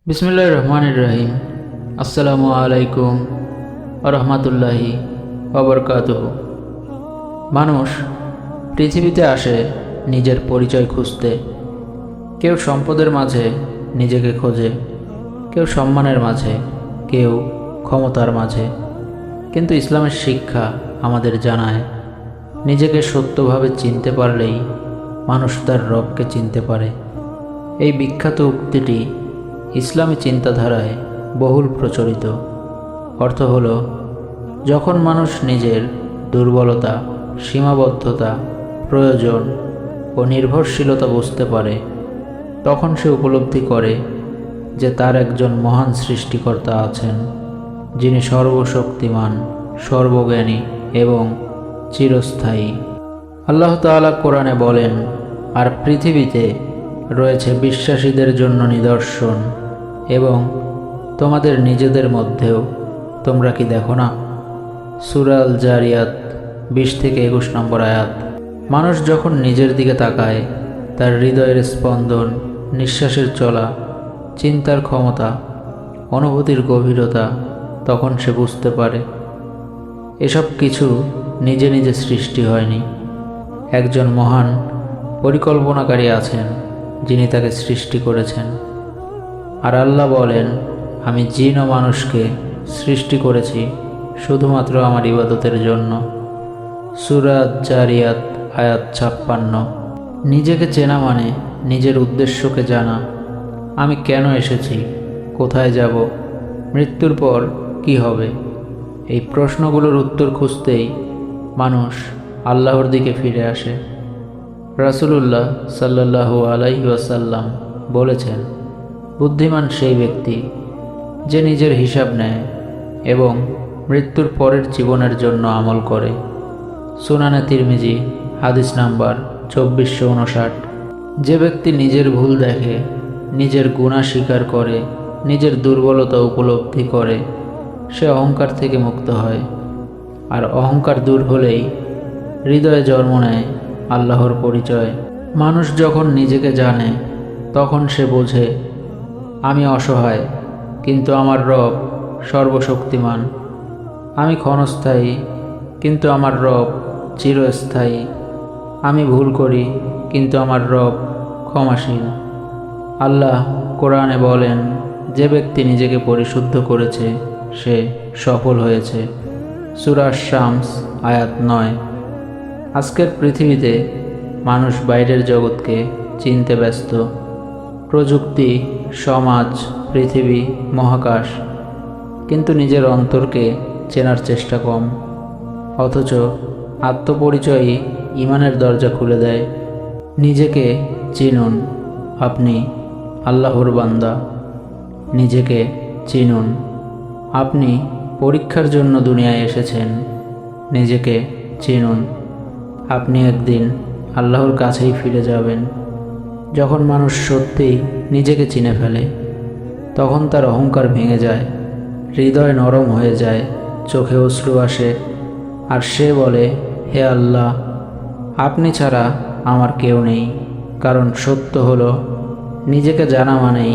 বিসমিল্লাহির রহমানির রহিম। আসসালামু আলাইকুম ওয়া রাহমাতুল্লাহি ওয়া বারাকাতুহু। মানুষ পৃথিবীতে আসে নিজের পরিচয় খুঁজতে। কেউ সম্পদের মাঝে নিজেকে খোঁজে, কেউ সম্মানের মাঝে, কেউ ক্ষমতার মাঝে। কিন্তু ইসলামের শিক্ষা আমাদের জানায়, নিজেকে সত্যভাবে চিনতে পারলেই মানুষ তার রবকে চিনতে পারে। এই বিখ্যাত উক্তিটি ইসলামী চিন্তাধারায় বহুল প্রচলিত। অর্থ হল, যখন মানুষ নিজের দুর্বলতা, সীমাবদ্ধতা, প্রয়োজন ও নির্ভরশীলতা বুঝতে পারে, তখন সে উপলব্ধি করে যে তার একজন মহান সৃষ্টিকর্তা আছেন, যিনি সর্বশক্তিমান, সর্বজ্ঞানী এবং চিরস্থায়ী। আল্লাহ তাআলা কোরআনে বলেন, আর পৃথিবীতে রয়েছে বিশ্বাসীদের জন্য নিদর্শন, এবং তোমাদের নিজেদের মধ্যেও তোমরা কি দেখো না? সূরা আল জারিয়াত 20-21 নম্বর আয়াত। মানুষ যখন নিজের দিকে তাকায়, তার হৃদয়ের স্পন্দন, নিঃশ্বাসের চলা, চিন্তার ক্ষমতা, অনুভূতির গভীরতা, তখন সে বুঝতে পারে এসব কিছু নিজে নিজে সৃষ্টি হয়নি। একজন মহান পরিকল্পনাকারী আছেন, যিনি তাকে সৃষ্টি করেছেন। আর আল্লাহ বলেন, আমি জিন ও মানুষকে সৃষ্টি করেছি শুধুমাত্র আমার ইবাদতের জন্য। সূরা জারিয়াত আয়াত 56। নিজেকে চেনা মানে নিজের উদ্দেশ্যকে জানা। আমি কেন এসেছি, কোথায় যাব, মৃত্যুর পর কি হবে? এই প্রশ্নগুলোর উত্তর খুঁজতেই মানুষ আল্লাহর দিকে ফিরে আসে। রাসূলুল্লাহ সাল্লাল্লাহু আলাইহি ওয়াসাল্লাম বলেছেন, বুদ্ধিমান সেই ব্যক্তি যে নিজের হিসাব নেয় এবং মৃত্যুর পরের জীবনের জন্য আমল করে। সুনানে তিরমিজি হাদিস নাম্বার 2459। যে ব্যক্তি নিজের ভুল দেখে, নিজের গুনাহ স্বীকার করে, নিজের দুর্বলতা উপলব্ধি করে, সে অহংকার থেকে মুক্ত হয়। আর অহংকার দূর হলেই হৃদয়ে জন্ম নেয় আল্লাহর পরিচয়। মানুষ যখন নিজেকে জানে, তখন সে বোঝে, আমি অসহায়, কিন্তু আমার রব সর্বশক্তিমান। আমি ক্ষণস্থায়ী, কিন্তু আমার রব চিরস্থায়ী। আমি ভুল করি, কিন্তু আমার রব ক্ষমাশীল। আল্লাহ কোরআনে বলেন, যে ব্যক্তি নিজেকে পরিশুদ্ধ করেছে সে সফল হয়েছে। সূরা শামস আয়াত 9। আজকের পৃথিবীতে মানুষ বাইরের জগৎকে চিনতে ব্যস্ত। প্রযুক্তি, সমাজ, পৃথিবী, মহাকাশ, কিন্তু নিজের অন্তরকে চেনার চেষ্টা কম। অথচ আত্মপরিচয়ই ঈমানের দরজা খুলে দেয়। নিজেকে চিনুন, আপনি আল্লাহর বান্দা। নিজেকে চিনুন, আপনি পরীক্ষার জন্য দুনিয়ায় এসেছেন। নিজেকে চিনুন, আপনি একদিন আল্লাহর কাছেই ফিরে যাবেন। যখন মানুষ সত্যিই নিজেকে চিনে ফেলে, তখন তার অহংকার ভেঙে যায়, হৃদয় নরম হয়ে যায়, চোখে অশ্রু আসে, আর সে বলে, হে আল্লাহ, আপনি ছাড়া আমার কেউ নেই। কারণ সত্য হলো, নিজেকে জানা মানেই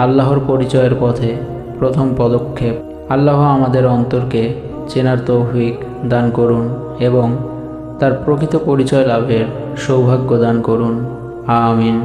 আল্লাহর পরিচয়ের পথে প্রথম পদক্ষেপ। আল্লাহ আমাদের অন্তরকে চেনার তৌফিক দান করুন এবং তার প্রকৃত পরিচয় লাভের সৌভাগ্য দান করুন। আমিন।